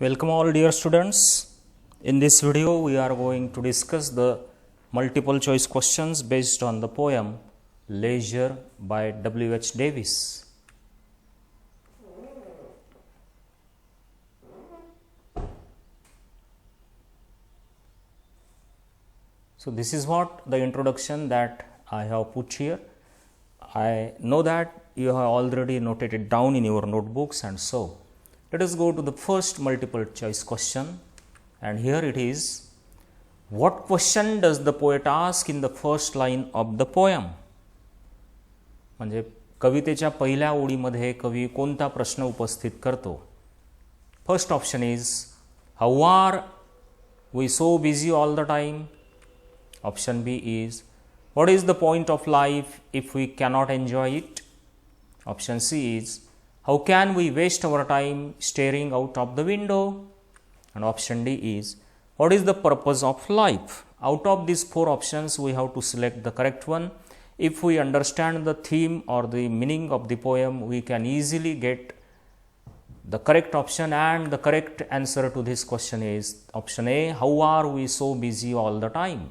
Welcome all dear students. In this video we are going to discuss the multiple choice questions based on the poem Leisure by W.H. Davis. So this is what the introduction that I have put here. I know that you have already noted it down in your notebooks, and so let us go to the first multiple choice question, and here it is. What question does the poet ask in the first line of the poem? म्हणजे कवितेच्या पहिल्या ओळीमध्ये कवी कोणता प्रश्न उपस्थित करतो? First option is how are we so busy all the time. Option B is what is the point of life if we cannot enjoy it? Option C is how can we waste our time staring out of the window? And option D is what is the purpose of life? Out of these four options we have to select the correct one. If we understand the theme or the meaning of the poem, we can easily get the correct option, and the correct answer to this question is option A, how are we so busy all the time?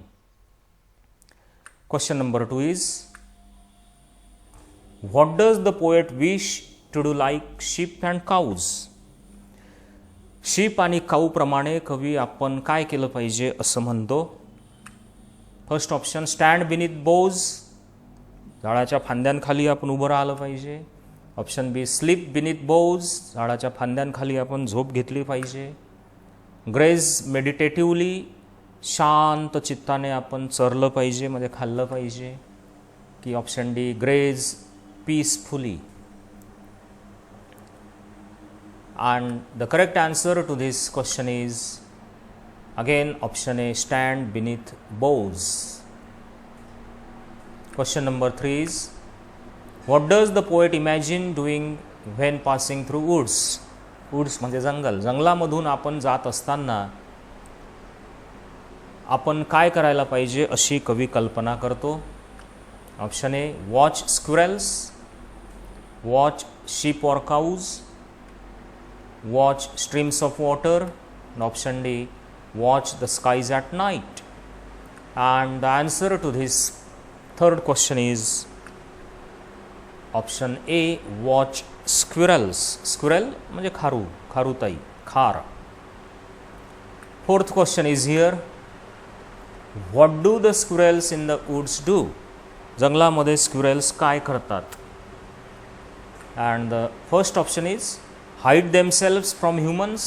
Question number 2 is, what does the poet wish to do like sheep and cows? Sheep आणि काऊ प्रमाणे कवी आपण काय केलं पाहिजे असं म्हणतो? First option stand beneath बोज, झाडाच्या फांद्यांखाली आपण उभं राहिलं पाहिजे. ऑप्शन बी स्लीप बिनीथ बोज, झाडाच्या फांद्यांखाली आपण झोप घेतली पाहिजे. ग्रेज मेडिटेटिव्हली, शांत चित्ताने आपण चरलं पाहिजे, म्हणजे खाल्लं पाहिजे. की option D graze peacefully. And the correct answer to this question is again option A, stand beneath boughs. Question number 3 is, what does the poet imagine doing when passing through woods? Woods म्हणजे जंगल. जंगलामधून आपण जात असताना आपण काय करायला पाहिजे अशी कवी कल्पना करतो? Option A, watch squirrels, watch sheep or cows, watch streams of water, and option D, watch the skies at night. And the answer to this third question is option A, watch squirrels. Squirrel म्हणजे खारू, खारुताई, खार. Fourth question is here, what do the squirrels in the woods do? जंगलामध्ये squirrels काय करतात? And the first option is hide themselves from humans,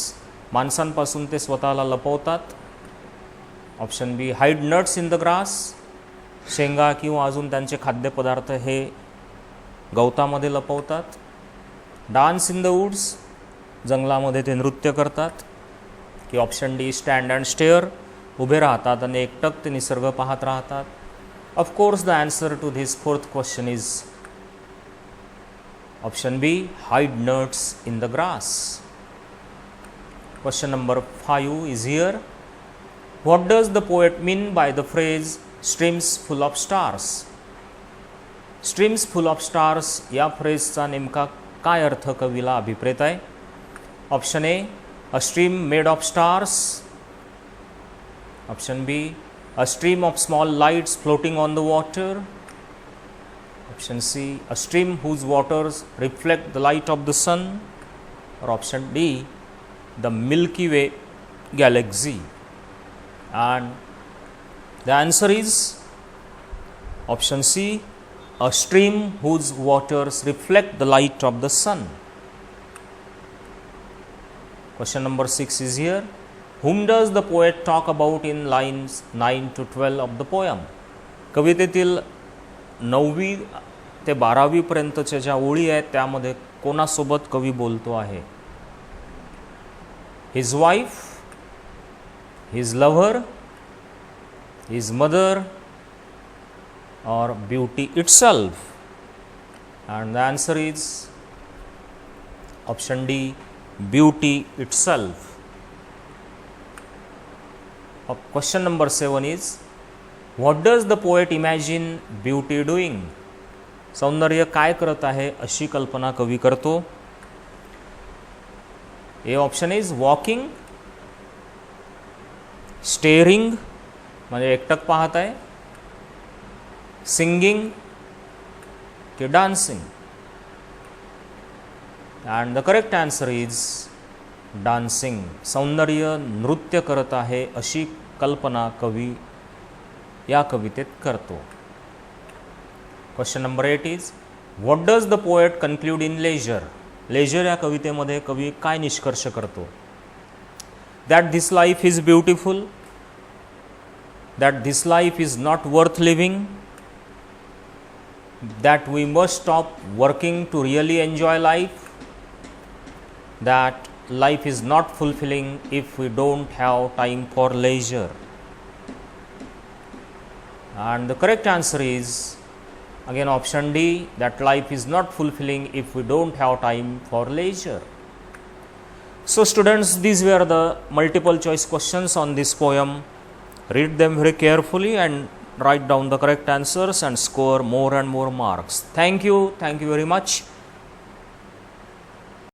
माणसांपासून ते स्वतःला लपवतात. Option B hide nuts in the grass, शेंगा किंवा अजून त्यांचे खाद्यपदार्थ हे गवतामध्ये लपवतात. डान्स इन द वूड्स, जंगलामध्ये ते नृत्य करतात. की option D stand and stare, उभे राहतात आणि एकटक ते निसर्ग पाहत राहतात. Of course the answer to this fourth question is option B, hide nuts in the grass. Question number 5 is here, what does the poet mean by the phrase streams full of stars? Streams full of stars या फ्रेजचा नेमका काय अर्थ कवीला अभिप्रेत आहे? Option A, a stream made of stars. Option B, a stream of small lights floating on the water. Option C, a stream whose waters reflect the light of the sun. Or option D, the Milky Way galaxy. And the answer is option C, a stream whose waters reflect the light of the sun. Question number 6 is here, whom does the poet talk about in lines 9 to 12 of the poem? कवितेतील 9वी ते 12वी पर्यंतच्या ज्या ओळी आहेत त्यामध्ये कोणासोबत कवी बोलतो आहे? His wife, his lover, his mother, और beauty itself. And the answer is option D, beauty itself. Question number 7 is, what does the poet imagine beauty doing? सौंदर्य काय करत आहे अशी कल्पना कवी करतो? A option is walking, staring म्हणजे एकटक पाहत आहे, singing की dancing. And the correct answer is dancing. सौंदर्य नृत्य करत आहे अशी कल्पना कवी या कवितेत करतो. Question number 8 is, what does the poet conclude in leisure? leisure या कवितेमध्ये कवी काय निष्कर्ष करतो? That this life is beautiful, that this life is not worth living, that we must stop working to really enjoy life, that life is not fulfilling if we don't have time for leisure. And the correct answer is again option D, that life is not fulfilling if we don't have time for leisure. So students, these were the multiple choice questions on this poem. Read them very carefully and write down the correct answers and score more and more marks. Thank you very much.